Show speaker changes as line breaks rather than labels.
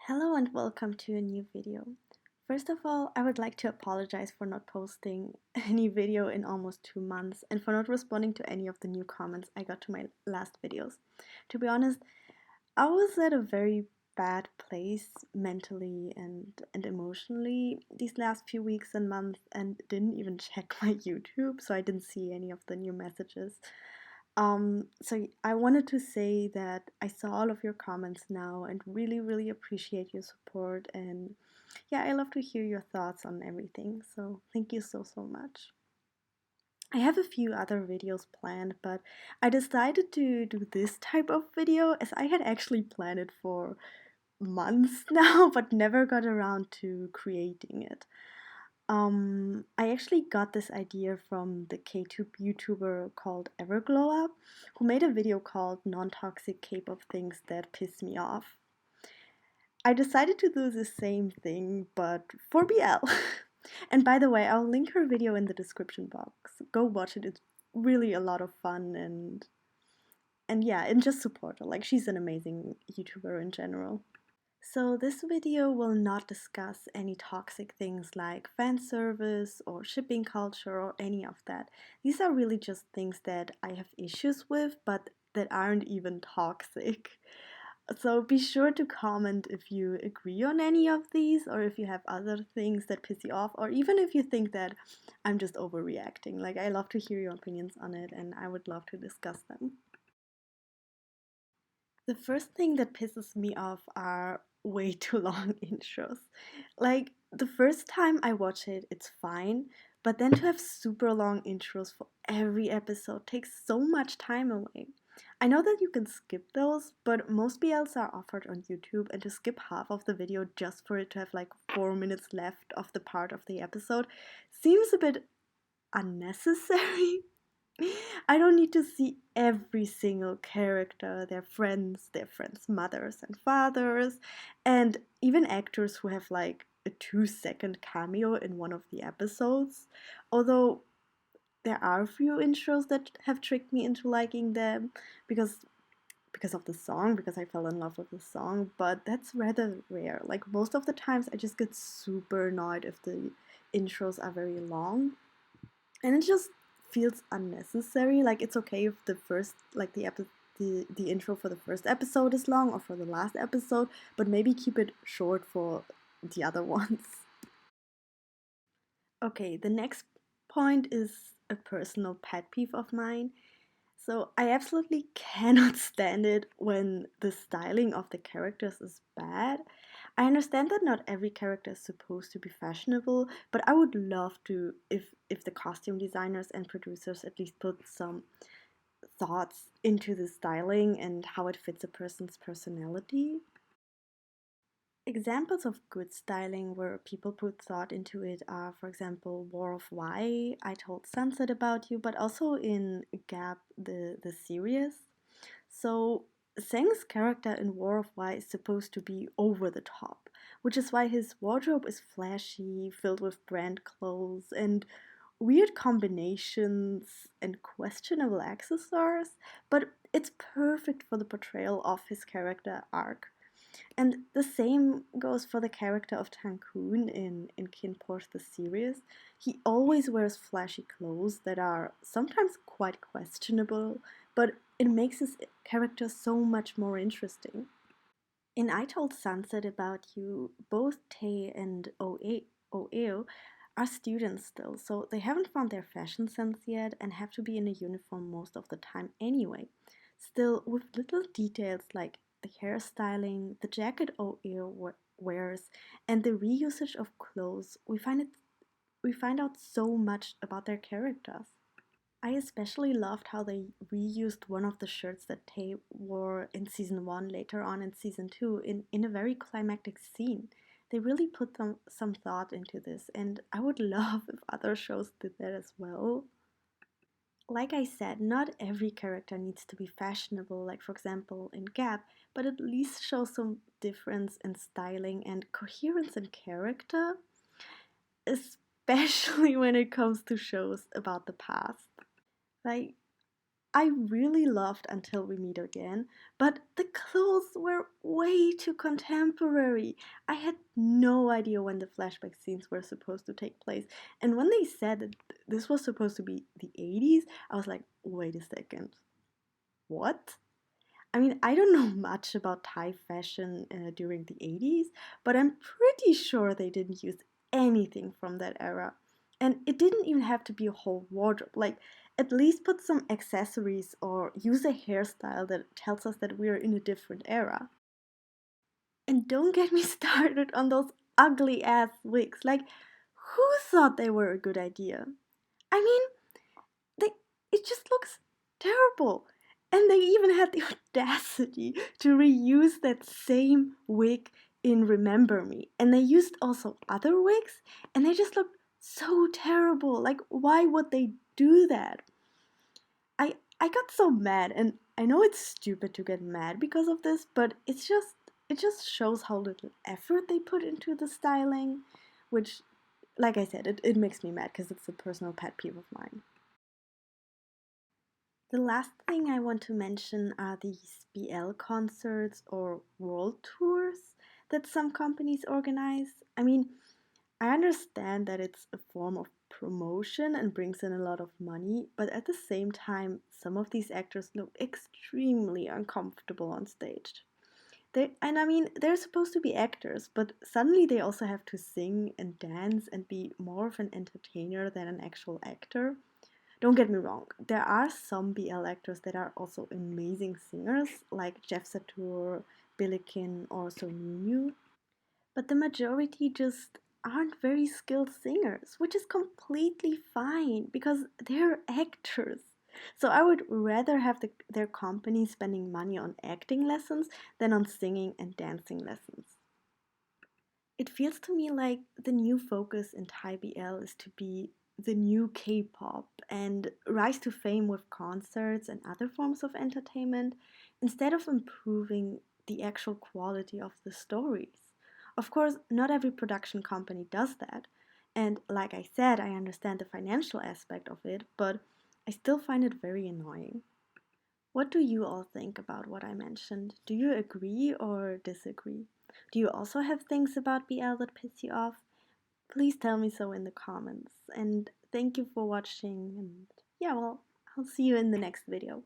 Hello and welcome to a new video. First of all, I would like to apologize for not posting any video in almost 2 months and for not responding to any of the new comments I got to my last videos. To be honest, I was at a very bad place mentally and emotionally these last few weeks and months and didn't even check my YouTube, so I didn't see any of the new messages. So I wanted to say that I saw all of your comments now and really appreciate your support, and yeah, I love to hear your thoughts on everything. So thank you so much. I have a few other videos planned, but I decided to do this type of video as I had actually planned it for months now, but never got around to creating it. I actually got this idea from the K-tube YouTuber called Everglow-up, who made a video called Non-Toxic Cape of Things That Piss Me Off. I decided to do the same thing, but for BL. And by the way, I'll link her video in the description box. Go watch it, it's really a lot of fun and yeah, and just support her. Like, she's an amazing YouTuber in general. So this video will not discuss any toxic things like fan service or shipping culture or any of that. These are really just things that I have issues with, but that aren't even toxic. So be sure to comment if you agree on any of these, or if you have other things that piss you off, or even if you think that I'm just overreacting. Like, I love to hear your opinions on it, and I would love to discuss them. The first thing that pisses me off are way too long intros. Like, the first time I watch it, it's fine, but then to have super long intros for every episode takes so much time away. I know that you can skip those, but most BLs are offered on YouTube, and to skip half of the video just for it to have like 4 minutes left of the part of the episode seems a bit unnecessary. I don't need to see every single character, their friends' mothers and fathers, and even actors who have like a 2-second cameo in one of the episodes. Although there are a few intros that have tricked me into liking them because of the song, because I fell in love with the song, but that's rather rare. Like, most of the times I just get super annoyed if the intros are very long. And it just feels unnecessary. Like, it's okay if the first, like the intro for the first episode is long or for the last episode, but maybe keep it short for the other ones. Okay, the next point is a personal pet peeve of mine. So I absolutely cannot stand it when the styling of the characters is bad. I understand that not every character is supposed to be fashionable, but I would love to if the costume designers and producers at least put some thoughts into the styling and how it fits a person's personality. Examples of good styling where people put thought into it are, for example, War of Why, I Told Sunset About You, but also in Gap, the series. So, Seng's character in War of Why is supposed to be over the top, which is why his wardrobe is flashy, filled with brand clothes and weird combinations and questionable accessories, but it's perfect for the portrayal of his character arc. And the same goes for the character of Tankoon in Kinport the series. He always wears flashy clothes that are sometimes quite questionable, but it makes his character so much more interesting. In I Told Sunset About You, both Tae and Oeo are students still, so they haven't found their fashion sense yet and have to be in a uniform most of the time anyway. Still, with little details like the hairstyling, the jacket wears, and the reusage of clothes, we find out so much about their characters. I especially loved how they reused one of the shirts that Tay wore in season 1 later on in season 2 in a very climactic scene. They really put some thought into this, and I would love if other shows did that as well. Like I said, not every character needs to be fashionable, like for example in Gap, but at least show some difference in styling and coherence in character, especially when it comes to shows about the past. Like, I really loved Until We Meet Again, but the clothes were way too contemporary. I had no idea when the flashback scenes were supposed to take place. And when they said that this was supposed to be the 80s, I was like, wait a second. What? I mean, I don't know much about Thai fashion during the 80s, but I'm pretty sure they didn't use anything from that era. And it didn't even have to be a whole wardrobe. Like, at least put some accessories or use a hairstyle that tells us that we're in a different era. And don't get me started on those ugly ass wigs. Like, who thought they were a good idea? I mean, they it just looks terrible. And they even had the audacity to reuse that same wig in Remember Me. And they used also other wigs, and they just looked so terrible. Like, why would they do that? I got so mad, and I know it's stupid to get mad because of this, but it just shows how little effort they put into the styling, which, like I said, it makes me mad because it's a personal pet peeve of mine. The last thing I want to mention are these BL concerts or world tours that some companies organize. I mean, I understand that it's a form of promotion and brings in a lot of money, but at the same time, some of these actors look extremely uncomfortable on stage. And I mean, they're supposed to be actors, but suddenly they also have to sing and dance and be more of an entertainer than an actual actor. Don't get me wrong, there are some BL actors that are also amazing singers, like Jeff Satur, Billiken, or Sonyu, but the majority just aren't very skilled singers, which is completely fine because they're actors. So I would rather have their company spending money on acting lessons than on singing and dancing lessons. It feels to me like the new focus in Thai BL is to be the new K-pop and rise to fame with concerts and other forms of entertainment instead of improving the actual quality of the stories. Of course, not every production company does that. And like I said, I understand the financial aspect of it, but I still find it very annoying. What do you all think about what I mentioned? Do you agree or disagree? Do you also have things about BL that piss you off? Please tell me so in the comments. And thank you for watching. And yeah, well, I'll see you in the next video.